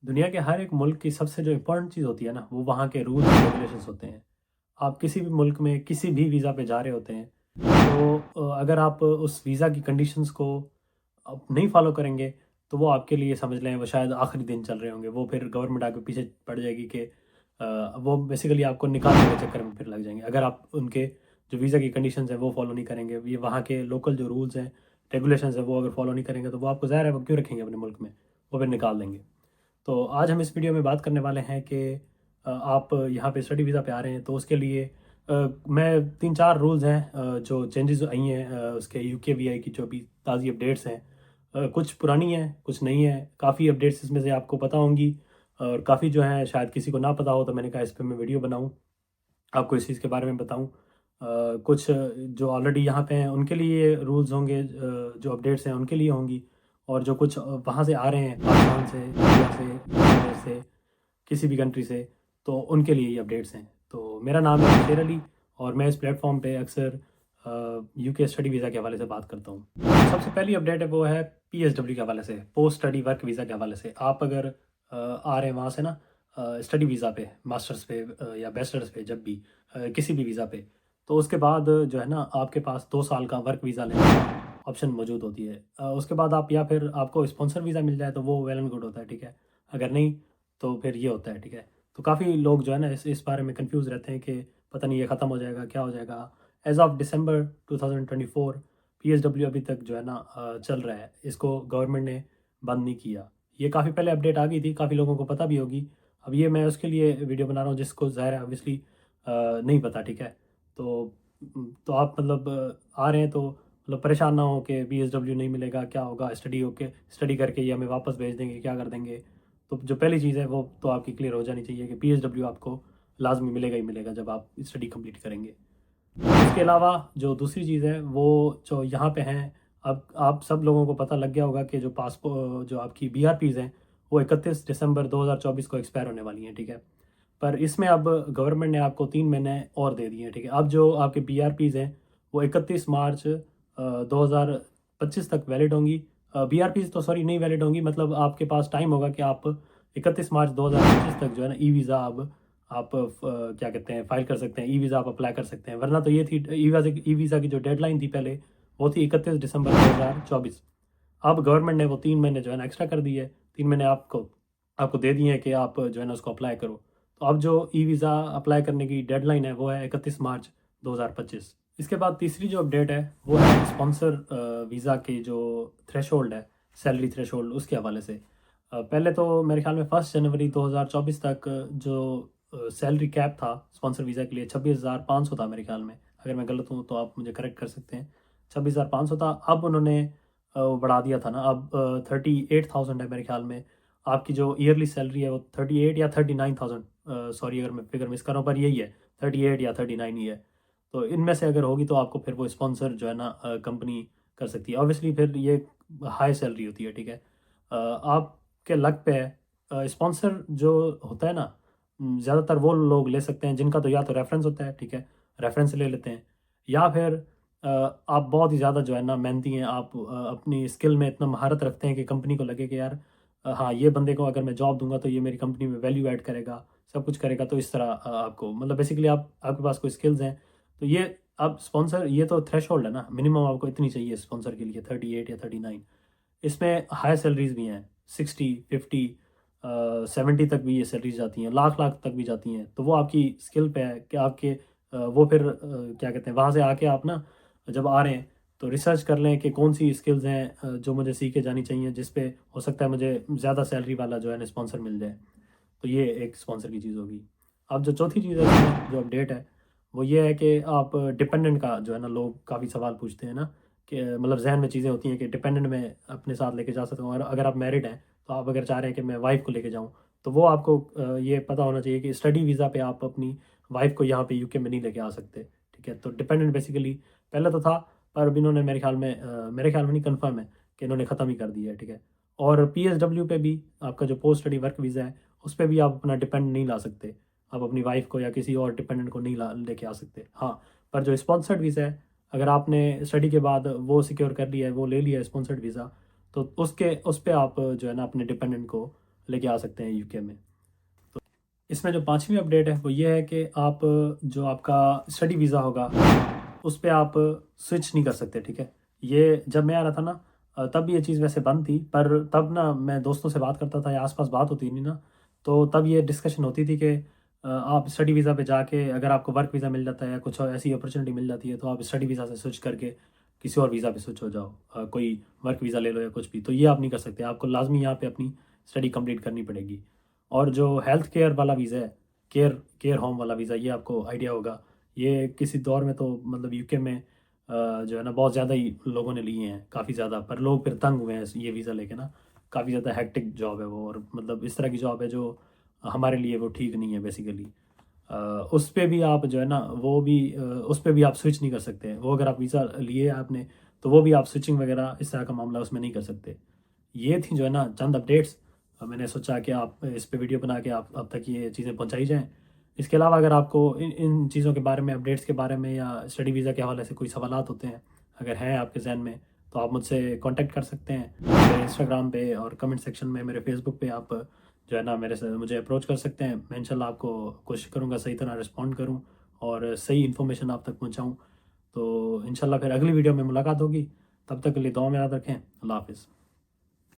दुनिया के हर एक मुल्क की सबसे जो इम्पोर्टेंट चीज़ होती है ना, वो वहाँ के रूल्स एंड रेगुलेशंस होते हैं। आप किसी भी मुल्क में किसी भी वीज़ा पे जा रहे होते हैं, तो अगर आप उस वीज़ा की कंडीशंस को आप नहीं फ़ॉलो करेंगे, तो वो आपके लिए समझ लें वो शायद आखिरी दिन चल रहे होंगे। वो फिर गवर्नमेंट आपके पीछे पड़ जाएगी कि वो बेसिकली आपको निकालने के चक्कर में फिर लग जाएँगे। अगर आप उनके जो वीज़ा की कंडीशंस हैं, वो फ़ॉलो नहीं करेंगे, ये वहाँ के लोकल जो रूल्स हैं, रेगुलेशंस हैं, वो अगर फ़ॉलो नहीं करेंगे, तो वो आपको ज़ाहिर है वो क्यों रखेंगे अपने मुल्क में, वो फिर निकाल देंगे। तो आज हम इस वीडियो में बात करने वाले हैं कि आप यहाँ पे स्टडी वीज़ा पे आ रहे हैं, तो उसके लिए मैं 3-4 रूल्स हैं जो चेंजेस आई हैं उसके यूकेवीआई की जो भी ताज़ी अपडेट्स हैं। कुछ पुरानी हैं, कुछ नई हैं, काफ़ी अपडेट्स इसमें से आपको पता होंगी और काफ़ी जो हैं शायद किसी को ना पता हो, तो मैंने कहा इस पे मैं वीडियो बनाऊँ, आपको इस चीज़ के बारे में बताऊँ। कुछ जो ऑलरेडी यहाँ पे हैं उनके लिए रूल्स होंगे, जो अपडेट्स हैं उनके लिए होंगी, और जो कुछ वहाँ से आ रहे हैं पाकिस्तान से, इंडिया से, बांग्लादेश से, किसी भी कंट्री से, तो उनके लिए ये अपडेट्स हैं। तो मेरा नाम है शेर अली और मैं इस प्लेटफॉर्म पे अक्सर यूके स्टडी वीज़ा के हवाले से बात करता हूँ। सबसे पहली अपडेट है वो है पीएसडब्ल्यू के हवाले से, पोस्ट स्टडी वर्क वीज़ा के हवाले से। आप अगर आ रहे हैं वहाँ से ना स्टडी वीज़ा पे, मास्टर्स पे या बैचलर्स पे, जब भी किसी भी वीज़ा पे, तो उसके बाद जो है ना आपके पास 2 साल का वर्क वीज़ा लेने का ऑप्शन मौजूद होती है। उसके बाद आप या फिर आपको स्पॉन्सर वीज़ा मिल जाए तो वो वेल एंड गुड होता है, ठीक है। अगर नहीं तो फिर ये होता है, ठीक है। तो काफ़ी लोग जो है ना इस बारे में कंफ्यूज रहते हैं कि पता नहीं ये ख़त्म हो जाएगा, क्या हो जाएगा। एज़ ऑफ दिसंबर 2024 पीएसडब्ल्यू अभी तक जो है ना चल रहा है, इसको गवर्नमेंट ने बंद नहीं किया। ये काफ़ी पहले अपडेट आ गई थी, काफ़ी लोगों को पता भी होगी। अब ये मैं उसके लिए वीडियो बना रहा हूँ जिसको ज़ाहिर है ऑब्वियसली नहीं पता, ठीक है। तो आप मतलब आ रहे हैं तो मतलब परेशान ना हो कि पीएसडब्ल्यू नहीं मिलेगा, क्या होगा, स्टडी होके स्टडी करके ये हमें वापस भेज देंगे, क्या कर देंगे। तो जो पहली चीज़ है वो तो आपकी क्लियर हो जानी चाहिए कि पीएसडब्ल्यू आपको लाजमी मिलेगा ही मिलेगा जब आप स्टडी कंप्लीट करेंगे। इसके अलावा जो दूसरी चीज़ है वो जो यहाँ पे हैं, अब आप सब लोगों को पता लग गया होगा कि जो जो आपकी बीआरपीज़ हैं वो 31 दिसंबर 2024 को एक्सपायर होने वाली हैं, ठीक है। पर इसमें अब गवर्नमेंट ने आपको 3 महीने और दे दिए हैं, ठीक है। अब जो आपके बीआरपीज़ हैं वो 31 मार्च 2025 तक वैलिड होंगी। बीआरपीज़ तो सॉरी नहीं वैलिड होंगी, मतलब आपके पास टाइम होगा कि आप 31 मार्च 2025 तक जो है ना ई वीज़ा अब आप क्या कहते हैं फ़ाइल कर सकते हैं, ई वीज़ा आप अप्लाई कर सकते हैं। वरना तो ये थी ई वीज़ा की जो डेडलाइन थी पहले, वो थी 31 दिसंबर 2024। अब गवर्नमेंट ने वो 3 महीने जो है ना एक्स्ट्रा कर दी है। 3 महीने आपको आपको दे दिए हैं कि आप जो है ना उसको अप्लाई करो। तो अब जो ई वीज़ा अप्लाई करने की डेडलाइन है वो है 31 मार्च 2025। इसके बाद तीसरी जो अपडेट है वो है स्पॉन्सर वीज़ा के जो थ्रेशोल्ड है, सैलरी थ्रेशोल्ड, उसके हवाले से। पहले तो मेरे ख्याल में 1 जनवरी 2024 तक जो सैलरी कैप था स्पॉन्सर वीज़ा के लिए 26,500 था मेरे ख्याल में। अगर मैं गलत हूँ तो आप मुझे करेक्ट कर सकते हैं। 26,500 था। अब उन्होंने वो बढ़ा दिया था ना, अब 38,000 है मेरे ख्याल में। आपकी जो ईयरली सैलरी है वो 38 या 39,000, सॉरी अगर मैं फिगर मिस कर रहा हूँ, पर यही है, 38 या 39 ही है। तो इनमें से अगर होगी तो आपको फिर वो स्पॉन्सर जो है ना कंपनी कर सकती है। ऑब्वियसली फिर ये हाई सैलरी होती है, ठीक है। आपके लक पे है। स्पॉन्सर जो होता है ना, ज़्यादातर वो लोग ले सकते हैं जिनका तो या तो रेफरेंस होता है, ठीक है, रेफरेंस ले लेते हैं, या फिर आप बहुत ही ज़्यादा जो है ना मेहनती हैं, आप अपनी स्किल में इतना महारत रखते हैं कि कंपनी को लगे कि यार हाँ, ये बंदे को अगर मैं जॉब दूंगा तो ये मेरी कंपनी में वैल्यू ऐड करेगा, सब कुछ करेगा। तो इस तरह आपको मतलब बेसिकली आपके पास कोई स्किल्स हैं तो ये अब स्पॉन्सर, ये तो थ्रेशोल्ड है ना, मिनिमम आपको इतनी चाहिए स्पॉन्सर के लिए, 38 या 39। इसमें हाई सैलरीज भी हैं, 60, 50, 70 तक भी ये सैलरीज जाती हैं, लाख लाख तक भी जाती हैं। तो वो आपकी स्किल पे है कि आपके वो फिर क्या कहते हैं, वहाँ से आके आप ना जब आ रहे हैं तो रिसर्च कर लें कि कौन सी स्किल्स हैं जो मुझे सीखे जानी चाहिए, जिस पे हो सकता है मुझे ज़्यादा सैलरी वाला जो है ना स्पॉन्सर मिल जाए। तो ये एक स्पॉन्सर की चीज़ होगी। अब जो चौथी चीज़ है इसमें जो अपडेट है वो ये है कि आप डिपेंडेंट का जो है ना, लोग काफ़ी सवाल पूछते हैं ना कि मतलब जहन में चीज़ें होती हैं कि डिपेंडेंट में अपने साथ लेके जा सकता हूँ, और अगर आप मैरिड हैं तो आप अगर चाह रहे हैं कि मैं वाइफ को लेके जाऊँ, तो वो आपको ये पता होना चाहिए कि स्टडी वीज़ा पे आप अपनी वाइफ को यहाँ पे यूके में नहीं लेके आ सकते, ठीक है। तो डिपेंडेंट बेसिकली पहले तो था, पर अब इन्होंने मेरे ख्याल में नहीं, कन्फर्म है कि इन्होंने ख़त्म ही कर दिया है, ठीक है। और पीएसडब्ल्यू पे भी आपका जो पोस्ट स्टडी वर्क वीज़ा है उस पर भी आप अपना डिपेंड नहीं ला सकते, आप अपनी वाइफ को या किसी और डिपेंडेंट को नहीं ला लेके आ सकते। हाँ, पर जो स्पॉन्सर्ड वीज़ा है, अगर आपने स्टडी के बाद वो सिक्योर कर लिया है, वो ले लिया है स्पॉन्सर्ड वीज़ा, तो उस पे आप जो है ना अपने डिपेंडेंट को लेके आ सकते हैं यूके में। तो इसमें जो 5वीं अपडेट है वो ये है कि आप जो आपका स्टडी वीज़ा होगा उस पे आप स्विच नहीं कर सकते, ठीक है। ये जब मैं आ रहा था ना तब ये चीज़ वैसे बंद थी, पर तब ना मैं दोस्तों से बात करता था या आस-पास बात होती थी ना, तो तब ये डिस्कशन होती थी कि आप स्टडी वीज़ा पे जाके अगर आपको वर्क वीज़ा मिल जाता है या कुछ और ऐसी अपॉर्चुनिटी मिल जाती है तो आप स्टडी वीज़ा से स्विच करके किसी और वीज़ा पे स्विच हो जाओ। कोई वर्क वीज़ा ले लो या कुछ भी, तो ये आप नहीं कर सकते। आपको लाज़मी यहाँ पे अपनी स्टडी कंप्लीट करनी पड़ेगी। और जो हेल्थ केयर वाला वीज़ा है, केयर केयर होम वाला वीज़ा, ये आपको आइडिया होगा। ये किसी दौर में तो मतलब यूके में जो है ना बहुत ज़्यादा ही लोगों ने लिए हैं, काफ़ी ज़्यादा, पर लोग फिर तंग हुए हैं ये वीज़ा लेके ना। काफ़ी ज़्यादा हेक्टिक जॉब है वो, और मतलब इस तरह की जॉब है जो हमारे लिए वो ठीक नहीं है बेसिकली। उस पे भी आप जो है ना वो भी उस पे भी आप स्विच नहीं कर सकते हैं। वो अगर आप वीज़ा लिए आपने तो वो भी आप स्विचिंग वगैरह इस तरह का मामला उसमें नहीं कर सकते। ये थी जो है ना चंद अपडेट्स। मैंने सोचा कि आप इस पे वीडियो बना के आप तक ये चीज़ें पहुंचाई जाएं। इसके अलावा अगर आपको इन इन चीज़ों के बारे में, अपडेट्स के बारे में या स्टडी वीज़ा के हवाले से कोई सवालात होते हैं, अगर हैं आपके जहन में, तो आप मुझसे कांटेक्ट कर सकते हैं मेरे इंस्टाग्राम पे, और कमेंट सेक्शन में मेरे फेसबुक पे आप जो है ना मेरे से मुझे अप्रोच कर सकते हैं। मैं इंशाल्लाह आपको कोशिश करूँगा सही तरह रिस्पॉन्ड करूँ और सही इन्फॉर्मेशन आप तक पहुँचाऊँ। तो इंशाल्लाह फिर अगली वीडियो में मुलाकात होगी। तब तक के लिए दुआ में याद रखें। अल्लाह हाफ़िज़।